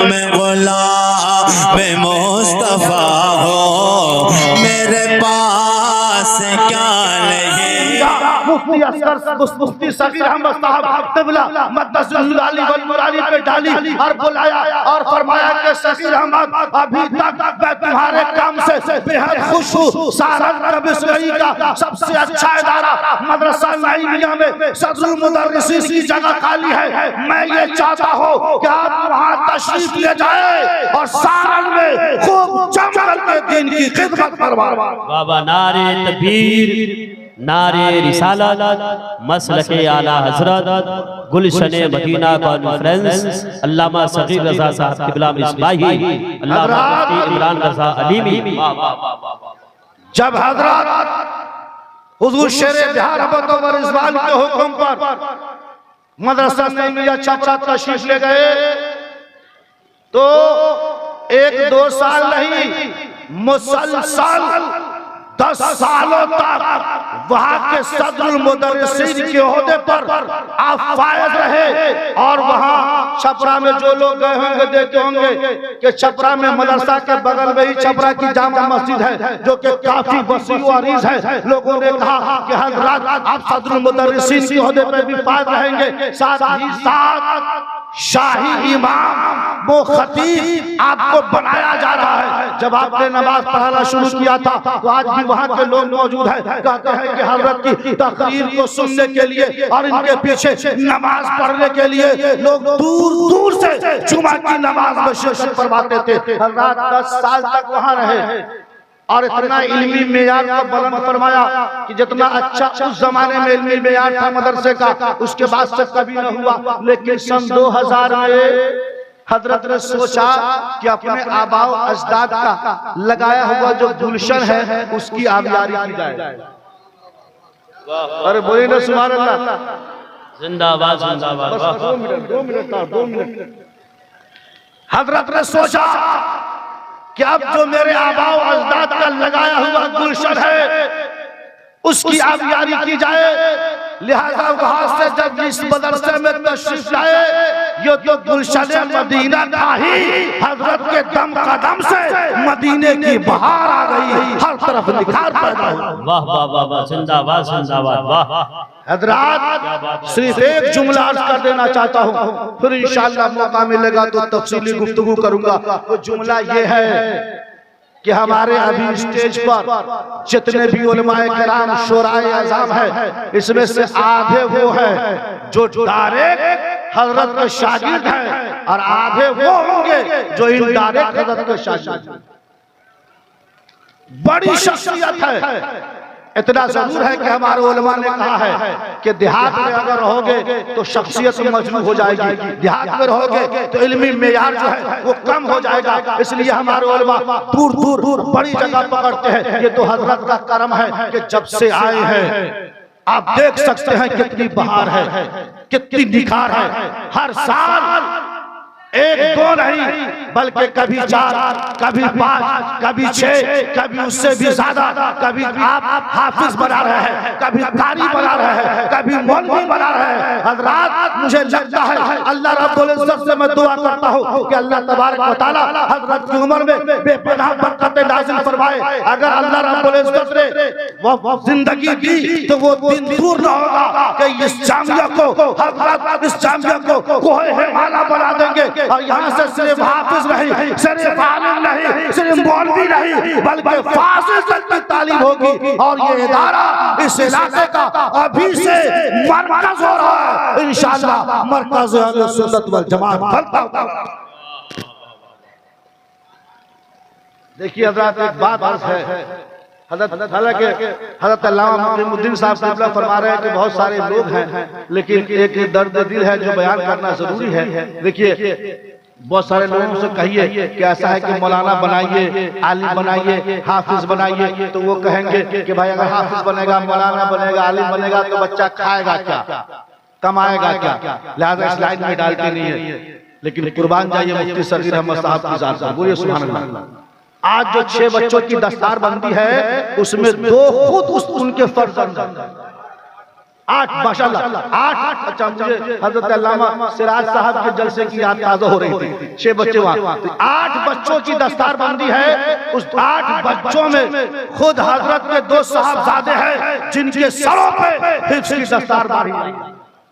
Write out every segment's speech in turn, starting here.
मैं गुलाम मुस्तफा हो, मेरे पास क्या नहीं। मुफ्ती असगर मुफ्ती सगीर अहमद साहब क़िबला मद्दसुल अली वल मुरारी पे डाली और बुलाया और फरमाया कि सगीर अहमद अभी तक मैं तुम्हारे काम से बेहद खुश हूँ। सारन कबिस्वरी का सबसे अच्छा इदारा मदरसा नईमिया में सदरुल मुदर्रिसीन की जगह खाली है। मैं ये चाहता हूँ कि आप वहाँ तशरीफ ले जाए और सारन में खूब जमकर के दीन की खिदमत करवाएं। बाबा नारे तकबीर, नारे रिसालत, मसलके आला हजरत, गुलशने मदीना कॉन्फ्रेंस, अल्लामा सगीर रज़ा साहब क़िबला मिसबाही, अल्लामा मुफ्ती इमरान रज़ा अलीमी। जब हजरत हुजूर शेरे बिहार अहमद रिजवान के हुक्म पर मदरसा नईमिया चाचा तशरीफ ले गए तो 1-2 साल नहीं, मुसलसल 10 सालों तक वहाँ के सदरुल मुदर्रिसीन के ओहदे पर आप फायद रहे। और वहाँ छपरा में जो लोग गए होंगे देखते होंगे कि छपरा में मदरसा के बगल में ही छपरा की जामा मस्जिद है जो कि काफी वसी और अरीज है। लोगों ने कहा कि हज़रत आप सदरुल मुदर्रिसीन के ओहदे पर भी फायद रहेंगे, साथ ही साथ शाही इमाम वो खतीब आपको बनाया जा रहा है। जब आपने नमाज पढ़ाना शुरू किया था तो आज भी वहाँ के लोग मौजूद हैं, कहते हैं कि हज़रत की तकरीर को सुनने के लिए और इनके पीछे नमाज पढ़ने के लिए लोग दूर दूर से जुमा की नमाज में शिरकत करवाते थे। हज़रत 10 साल तक वहाँ रहे और इतना इल्मी मेयार को बुलंद फरमाया कि जितना अच्छा उस जमाने में इल्मी मेयार था मदरसे का, उसके बाद से कभी न हुआ। लेकिन सन 2000 में हजरत ने सोचा कि अपने आबाओ अजदाद का लगाया हुआ जो गुलशन है उसकी आबियारी की जाए। अरे बोलिए ना सुभान अल्लाह, जिंदाबाद जिंदाबाद। 2 मिनट। हजरत ने सोचा कि अब जो मेरे आबाओ अजदाद का लगाया हुआ गुलशन है उसकी आबियारी की जाए। लिहाजा वहां से जब इस मदरसे में तशरीफ लाए, ये तो गुलशन मदीना था ही, हजरत के दम कदम से मदीने की बहार आ गई, हर तरफ निखार पैदा हुआ। वाह वाह वाह वाह, जिंदाबाद जिंदाबाद। वाह हजरात, सिर्फ एक जुमला अर्ज कर देना चाहता हूँ, फिर इंशाअल्लाह मौका मिलेगा तो तफसीली गुफ्तगू करूंगा। वो जुमला ये है कि हमारे अभी स्टेज पर जितने भी उलमाए किराम शोराए आज़म है, इसमें से आधे वो हैं जो डायरेक्ट हजरत के शागिर्द हैं और आधे वो होंगे जो इनडायरेक्ट हजरत के शागिर्द हैं। बड़ी शख्सियत है। इतना जरूर है कि हमारे उलमा ने कहा है कि देहात में अगर रहोगे तो शख्सियत मजबूत हो जाएगी, देहात में रहोगे तो इल्मी मेयार जो है वो कम हो जाएगा। इसलिए हमारे उलमा दूर दूर बड़ी जगह पकड़ते हैं। ये तो हजरत का करम है कि जब से आए हैं आप देख सकते हैं कितनी बहार है, कितनी निखार है। हर साल 1-2 नहीं बल्कि कभी 4, कभी 5, कभी 6, कभी उससे भी ज्यादा। कभी आप हाफिज बना रहे हैं, कभी कारी बना रहे हैं, कभी मौलवी बना रहे हैं। हजरत, मुझे लगता है अल्लाह रब्बुल इज्जत से मैं दुआ करता हूँ कि अल्लाह तबारक व तआला हजरत की उम्र में बेपनाह बरकतें नाज़िल फरमाए। अगर अल्लाह रब्बुल इज्जत ने वो जिंदगी दी तो वो दिन दूर न होगा कि इस जामिया को हजरत इस जामिया को कोहे हिमाला बना देंगे और यहाँ से सिर्फ हाफिज नहीं, सिर्फ आलिम नहीं, सिर्फ मौलवी नहीं, बल्कि फासिल तक की तालीम होगी। और ये इदारा इस इलाके का अभी से मरकज हो रहा है। इंशाअल्लाह मरकज अहले सुन्नत वल जमात बनता होगा। देखिए हजरत, एक बात है, हालांकि हजरत अल्लामा मुक़िमुद्दीन साहब क़िबला फरमा रहे हैं कि बहुत सारे लोग हैं, लेकिन एक दर्द दिल है जो बयान करना जरूरी है। देखिए, बहुत सारे लोगों से कहिए कि ऐसा है कि मौलाना बनाइए, आलिम बनाइए, हाफिज बनाइए, तो वो कहेंगे कि भाई अगर हाफिज बनेगा, मौलाना बनेगा, आलिम बनेगा तो बच्चा खाएगा क्या, कमाएगा क्या, लिहाजा इस लाइन में डालते नहीं है। लेकिन कुर्बान जाइए मुफ्ती सगीर अहमद साहब की ज़ात पर, बोलिए सुभान अल्लाह। आज जो 6 बच्चों की दस्तार बंदी है उसमें 2 खुद उनके फर्जंद, 8 माशाल्लाह 8। अच्छा, मुझे हजरत अल्लामा सिराज साहब के जलसे की याद ताज़ा हो रही थी। 6 बच्चे वहाँ, 8 बच्चों की दस्तारबंदी है। उस 8 बच्चों में खुद हजरत के 2 साहबजादे हैं जिनके सरों पे हिफ्ज़ की दस्तारबारी है।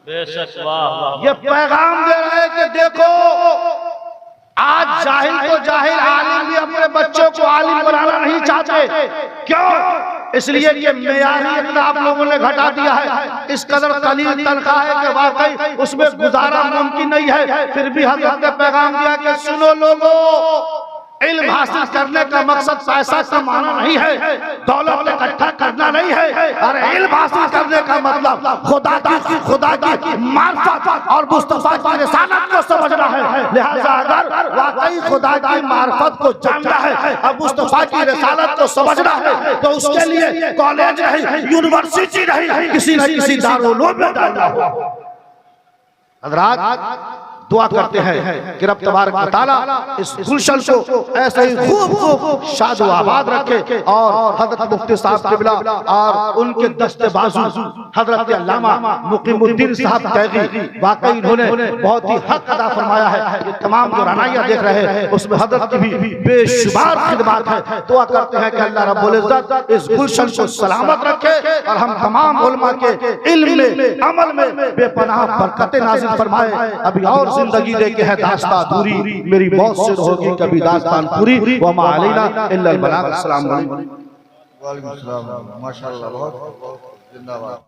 बेशक, वाह। ये पैगाम दे रहे हैं कि देखो, आज जाहिल तो जाहिल, आलिम भी अपने बच्चों को आलिम बनाना नहीं चाहते। क्यों? इसलिए कि मेयारी इतना आप लोगों ने घटा दिया है, इस कदर कलील तनख्वाह है कि वाकई उसमें गुजारा मुमकिन नहीं है। फिर भी हजरत ने पैगाम दिया कि सुनो लोगों, इल्म हासिल करने का मकसद पैसा कमाना नहीं है, दौलत इकट्ठा करना नहीं है। अरे इल्म हासिल करने का मतलब खुदा की मार्फत और मुस्तफा की रिसालत को समझना है। लिहाजा अगर वाकई खुदा की मार्फत को जानना है, अब मुस्तफा की रिसालत को समझना है, तो उसके लिए कॉलेज नहीं, यूनिवर्सिटी नहीं, किसी न किसी दारुल उलूम में डालना होगा। हज़रात दुआ करते हैं कि रब तबारक व तआला इस गुलशन को ऐसे ही खूब शाद व आबाद रखे और हजरत मुफ्ती साहब क़िबला और उनके दस्ते बाजू हजरत अल्लामा मुकीमुद्दीन साहब कैगी, वाकई इन्होंने बहुत ही हक अदा फरमाया है। ये तमाम जो रानाइयाँ देख रहे हैं उसमें हजरत की भी बेशुमार खिदमत है। दुआ करते हैं कि अल्लाह रब्बुल इज्जत इस गुलशन को सलामत रखे और हम तमाम उलमा के इल्म में, अमल में बेपनाह बरकतें नाज़िल फरमाए। अभी और जिंदगी दे के है दास्तान दूरी, मेरी मौत से होगी कभी दास्तान पूरी। व मा अलैना इल्लल बलाग। अस्सलाम वालेकुम। वालेकुम सलाम। माशाअल्लाह, बहुत जिंदाबाद।